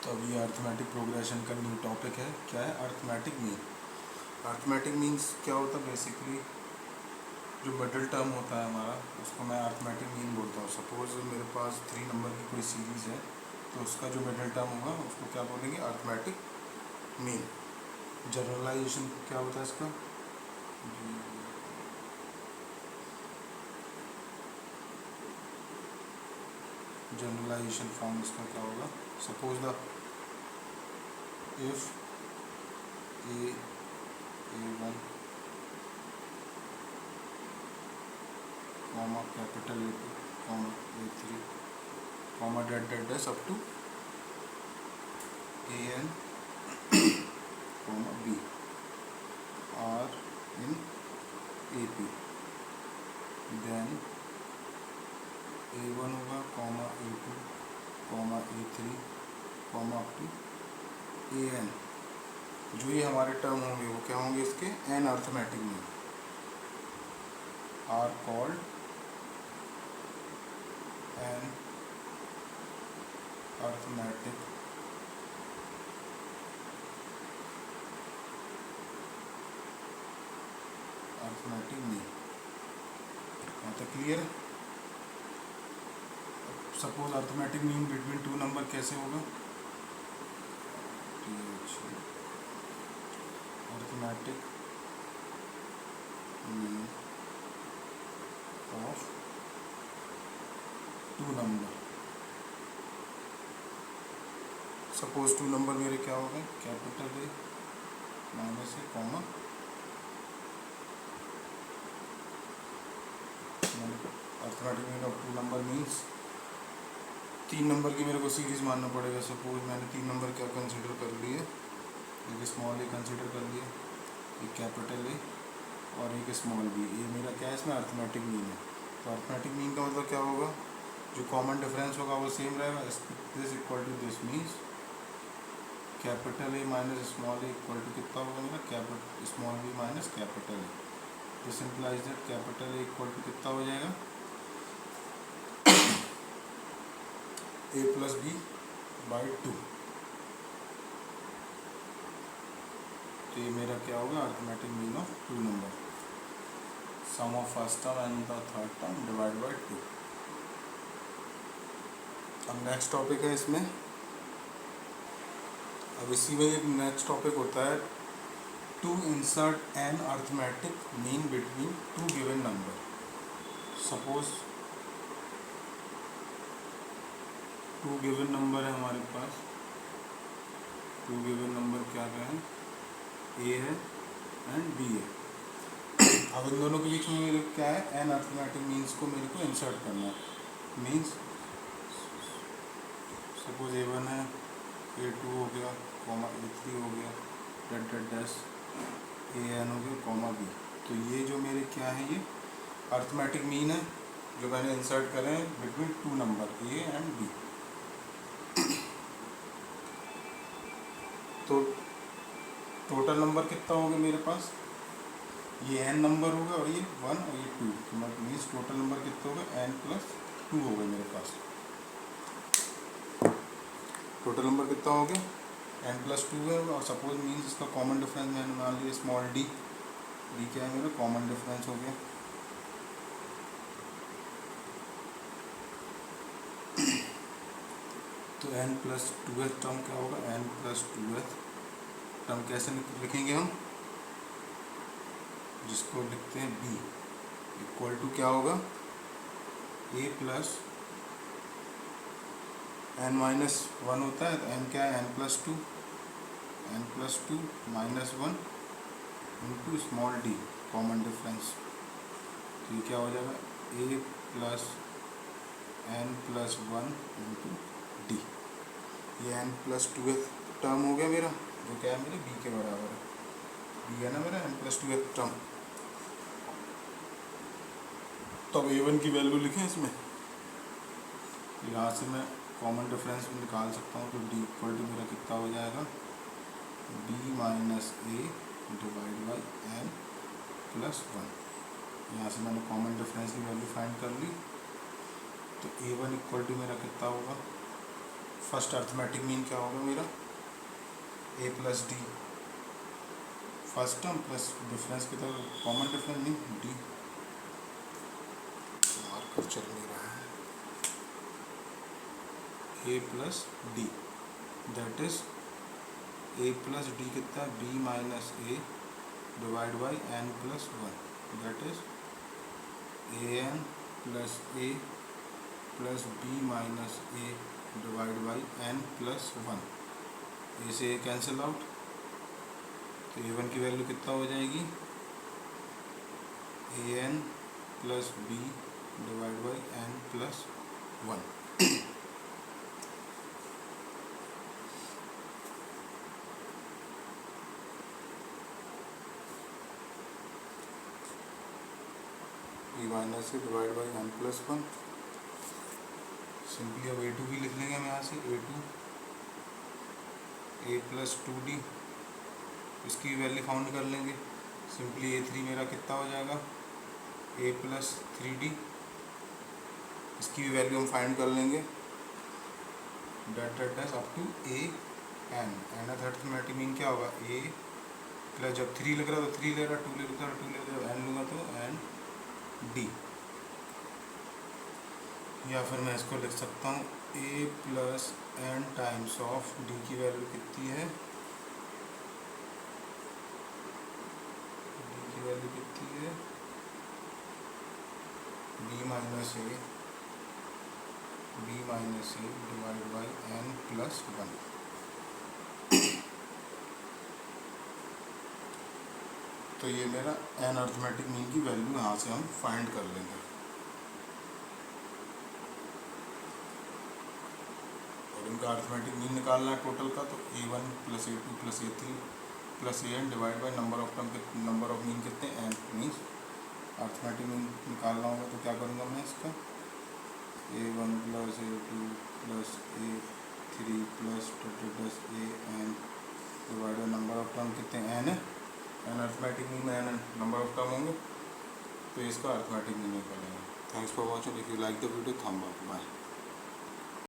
तो अभी arithmetic progression का न्यू टॉपिक है। क्या है अर्थमेटिक मीन? अर्थमेटिक मीन्स क्या होता है? बेसिकली जो मिडिल टर्म होता है हमारा, उसको मैं अर्थमेटिक मीन बोलता हूँ। सपोज मेरे पास 3 नंबर की कोई सीरीज़ है, तो उसका जो मिडिल टर्म होगा उसको क्या बोलेंगे? Arithmetic mean. जनरलाइजेशन क्या होता है इसका? जनरलाइजेशन फॉर्म इसका क्या होगा? Suppose the if A1 comma capital A2 comma A3 comma dot dot dash up to AN comma B are in AP, then A1 होगा comma A2 comma A3 comma up to AN। जो ये हमारे term होंगे वो क्या होंगे? इसके n arithmetic mean are called n arithmetic mean. यहाँ तक clear? Suppose arithmetic mean between 2 number कैसे होगा? Arithmetic mean of 2 number. Suppose 2 number मेरे क्या हो गए? Capital A minus A comma arithmetic mean of 2 number means 3 number की मेरे को सीरीज मानना पड़ेगा। सपोज मैंने 3 नंबर क्या कंसिडर कर लिए? एक स्मॉल ए कंसिडर कर लिया, एक कैपिटल ए और एक स्मॉल बी। ये मेरा क्या है? इसमें अर्थमेटिक मीन है। तो अर्थमेटिक मीन का मतलब क्या होगा? जो कॉमन डिफरेंस होगा वो सेम रहेगा। This equal to this means capital a minus small a equal to कितना होगा मेरा? Capital small b minus capital a. This implies that capital a equal to कितना हो जाएगा? A plus b by 2। तो ये मेरा क्या होगा? Arithmetic mean of 2 number. Sum of first term and the third term divide by 2। अब next topic है इसमें। अब इसी में एक नेक्स्ट टॉपिक होता है to insert an arithmetic mean between 2 given number. Suppose 2 given number है हमारे पास। 2 गिवन नंबर क्या क्या है? A है एंड B है। अब इन दोनों के बीच में मेरे क्या है? एन अर्थमेटिक मीन्स को मेरे को इंसर्ट करना है। मीन्स सपोज A1 है, A2 हो गया कॉमा A3 हो गया डैट डैट डैश AN हो गया कॉमा B। तो ये जो मेरे क्या है? ये अर्थमेटिक मीन है जो मैंने इंसर्ट करे हैं between 2 number A and B। तो टोटल नंबर कितना होगा मेरे पास? ये n नंबर होगा और ये 1 और ये 2। तो मीन्स टोटल नंबर कितना होगा? n प्लस 2 होगा मेरे पास। टोटल नंबर कितना हो गया? n प्लस 2 है। और सपोज मीन्स इसका कॉमन डिफरेंस मैंने मान लिया स्मॉल d। d क्या है मेरा? कॉमन डिफरेंस हो गया। तो n प्लस 2 टर्म क्या होगा? n प्लस 2 टर्म कैसे लिखेंगे हम? जिसको लिखते हैं b इक्वल टू क्या होगा? a प्लस n माइनस 1 होता है। तो n क्या है? n plus 2 minus 1 into small d common difference. तो ये क्या हो जाएगा? a plus n plus 1 into D. ये n प्लस 2 टर्म हो गया मेरा, जो क्या है मेरे b के बराबर है। b है ना मेरा n प्लस 2 टर्म। तो अब A1 की वैल्यू लिखें इसमें। यहाँ से मैं कॉमन डिफरेंस भी निकाल सकता हूँ। तो d इक्वल टू मेरा कितना हो जाएगा? b minus a divide by n plus 1। यहाँ से मैंने कॉमन डिफरेंस की वैल्यू फाइंड कर ली। तो A1 इक्वल टू मेरा कितना होगा? फर्स्ट अर्थमेटिक मीन क्या होगा मेरा, a plus d, first term plus difference की तरह कॉमन डिफरेंस नहीं, डी मार्कर चल नहीं रहा है, a plus d that is a plus d कितना है, b minus a divide by n plus one, that is a n plus a plus b minus a divide by n plus one. A से a cancel out, तो a one की value कितना हो जाएगी, a n plus b divide by n plus one. B minus a divide by n plus one. Simply अब a two भी लिख लेंगे हम यहाँ से, a two a plus two d, इसकी वैल्यू फाउंड कर लेंगे। सिंपली ए थ्री मेरा कितना हो जाएगा, ए प्लस थ्री डी, इसकी भी वैल्यू हम फाइंड कर लेंगे, dot up to a n. N arithmetic mean क्या होगा, ए प्लस जब थ्री लग रहा तो थ्री ले रहा, टू ले रहा टू ले रहा, एन लूँगा तो एन डी, या फिर मैं इसको लिख सकता हूँ a plus n times of d की वैल्यू कितनी है, डी की वैल्यू कितनी है, b minus a divide by n plus one. तो ये मेरा एन अर्थमेटिक मीन की वैल्यू यहाँ से हम फाइंड कर लेंगे। और इनका अर्थमेटिक मीन निकालना है टोटल का, तो a one plus a two plus a three plus a n divide by number of term, number of mean कितने, एन मीन्स अर्थमेटिक मीन निकालना होगा। तो क्या करूँगा मैं इसका, a one plus a two plus a three plus a n divide by number of term कितने, n है, एन अर्थमेटिक मीन में एन नंबर ऑफ टर्म होंगे, तो इसका अर्थमेटिक मीन निकालेंगे। Thanks for watching, if you like the video thumbs up, bye.